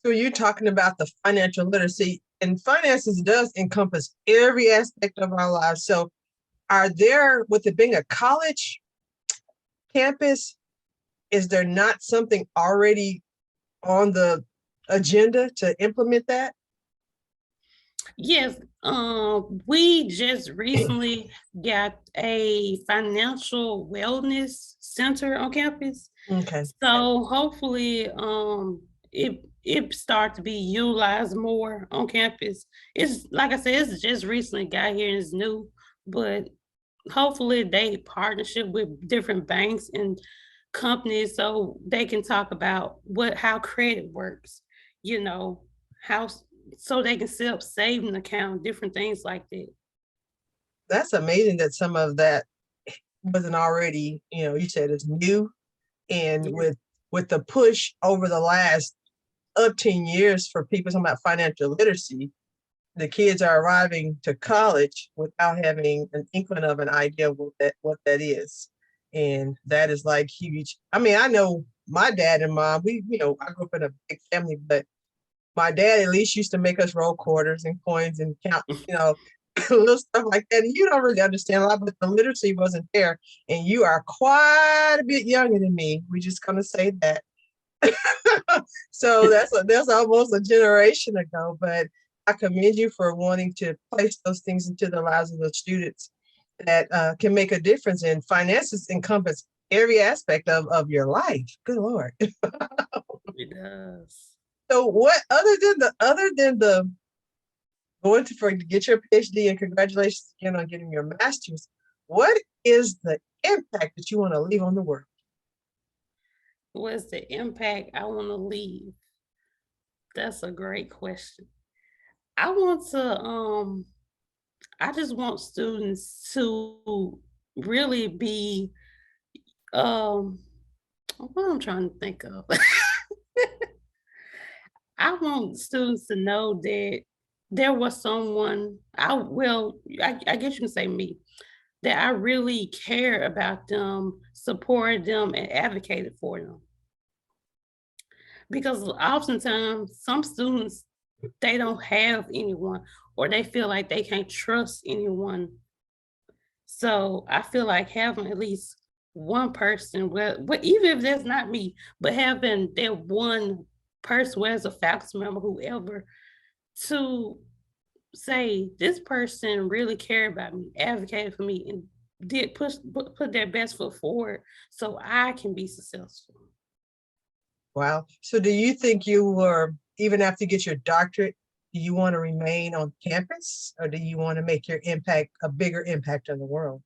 So you're talking about the financial literacy, and finances does encompass every aspect of our lives. So are there, with it being a college campus, is there not something already on the agenda to implement that? Yes, we just recently got a financial wellness center on campus. Okay. So hopefully, it start to be utilized more on campus. It's like I said, it's just recently got here and it's new, but hopefully they partnership with different banks and companies so they can talk about how credit works, you know, how so they can set up saving account, different things like that. That's amazing that some of that wasn't already, you said it's new, and Yeah. with the push over the last up 10 years for people talking about financial literacy, the kids are arriving to college without having an inkling of an idea of what that is. And that is like huge. I mean, I know my dad and mom, I grew up in a big family, but my dad at least used to make us roll quarters and coins and count, little stuff like that. And you don't really understand a lot, but the literacy wasn't there. And you are quite a bit younger than me. We just gonna say that. So that's almost a generation ago. But I commend you for wanting to place those things into the lives of the students that can make a difference. And finances encompass every aspect of your life. Good Lord. It does. So what other than the going to get your PhD, and congratulations again on getting your master's, what is the impact that you want to leave on the world? What's the impact I want to leave? That's a great question. I want to I just want students to really be um what I'm trying to think of. I want students to know that there was someone I guess you can say me, that I really care about them, supported them, and advocated for them. Because oftentimes some students they don't have anyone or they feel like they can't trust anyone. So I feel like having at least one person, even if that's not me, but having that one person, whether it's a faculty member, whoever, to say this person really cared about me, advocated for me, and did put their best foot forward so I can be successful. Wow. So do you think you were, even after you get your doctorate, do you want to remain on campus, or do you want to make your impact a bigger impact on the world?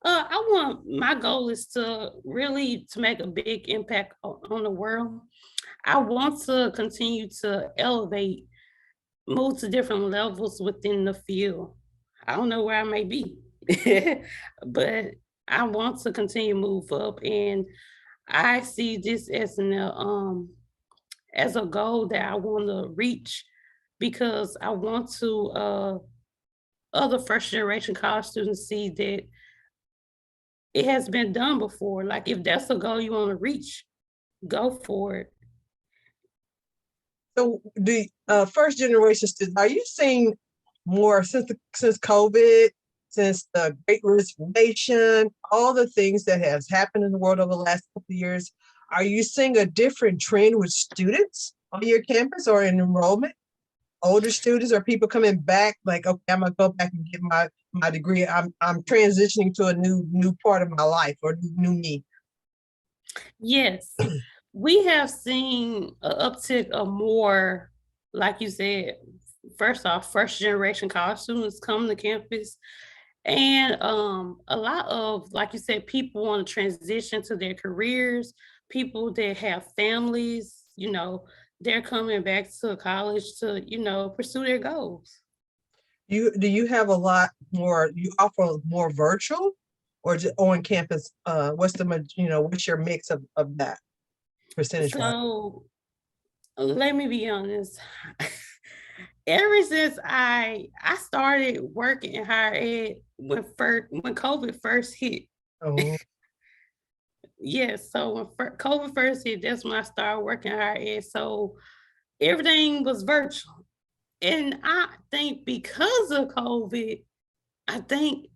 I want my goal is to really to make a big impact on the world. I want to continue to elevate, move to different levels within the field. I don't know where I may be, but I want to continue to move up, and I see this as a goal that I want to reach because I want to other first generation college students see that it has been done before. Like if that's a goal you want to reach, go for it. So the first generation students, are you seeing more since COVID, since the Great Resignation, all the things that has happened in the world over the last couple of years? Are you seeing a different trend with students on your campus or in enrollment? Older students or people coming back like, okay, I'm gonna go back and get my degree. I'm transitioning to a new part of my life or new me. Yes, we have seen an uptick of more, like you said, first off, first generation college students come to campus. And a lot of, like you said, people want to transition to their careers, people that have families, they're coming back to college to, pursue their goals. Do you have a lot more? You offer more virtual or just on campus? What's your mix of that percentage wise? So let me be honest. Ever since I started working in higher ed when COVID first hit. Oh, Yeah, so when COVID first hit, that's when I started working higher ed. So everything was virtual. And I think because of COVID, I think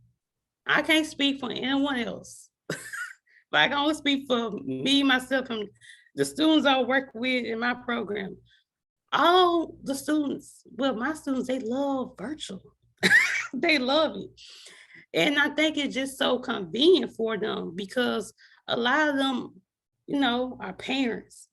I can't speak for anyone else. But I can only speak for me, myself, and the students I work with in my program. All the students, well, my students, they love virtual. They love it. And I think it's just so convenient for them because a lot of them, are parents.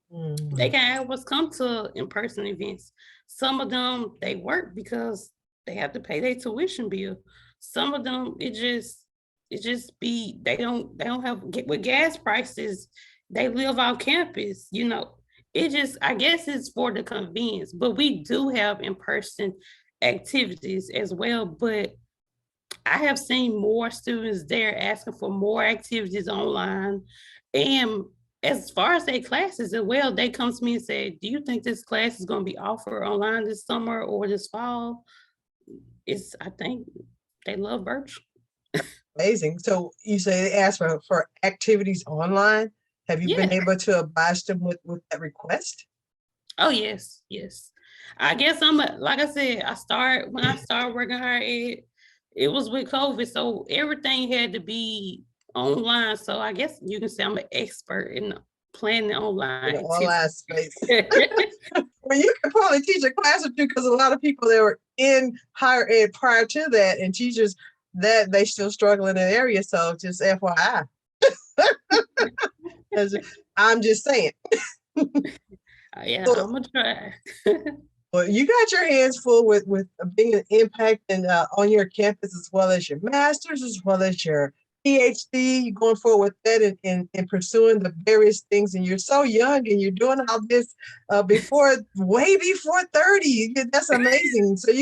They can't have us come to in-person events. Some of them, they work because they have to pay their tuition bill. Some of them, it just be they don't have with gas prices. They live on campus. I guess it's for the convenience. But we do have in-person activities as well. But I have seen more students there asking for more activities online. And as far as their classes as well, they come to me and say, do you think this class is going to be offered online this summer or this fall? I think they love virtual. Amazing. So you say they ask for activities online. Have you been able to oblige them with that request? Oh, yes. I guess like I said, when I started working hard, it was with COVID. So everything had to be online. So I guess you can say I'm an expert in planning online. In the online space. Well, you can probably teach a class or two because a lot of people that were in higher ed prior to that and teachers that they still struggle in that area. So just FYI. I'm just saying. Yeah, I'm gonna try. Well, you got your hands full with being an impact and on your campus, as well as your master's, as well as your PhD. You're going forward with that and pursuing the various things. And you're so young and you're doing all this way before 30. That's amazing. So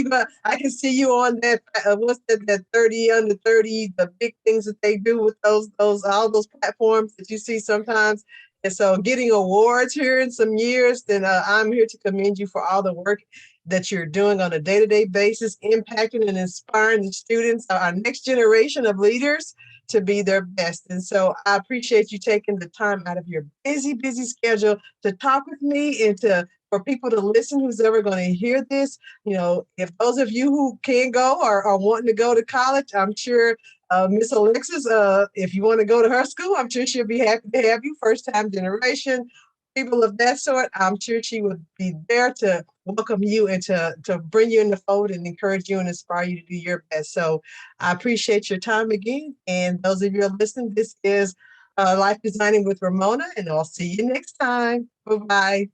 I can see you on that. What's that 30 under 30? The big things that they do with all those platforms that you see sometimes. And so getting awards here in some years, then I'm here to commend you for all the work that you're doing on a day-to-day basis, impacting and inspiring the students, our next generation of leaders to be their best. And so I appreciate you taking the time out of your busy schedule to talk with me and for people to listen who's ever going to hear this. If those of you who can go or are wanting to go to college, I'm sure Miss Alexis, if you want to go to her school, I'm sure she'll be happy to have you. First time generation, people of that sort, I'm sure she would be there to welcome you and to bring you in the fold and encourage you and inspire you to do your best. So I appreciate your time again. And those of you who are listening, this is Life Designing with Ramona, and I'll see you next time. Bye-bye.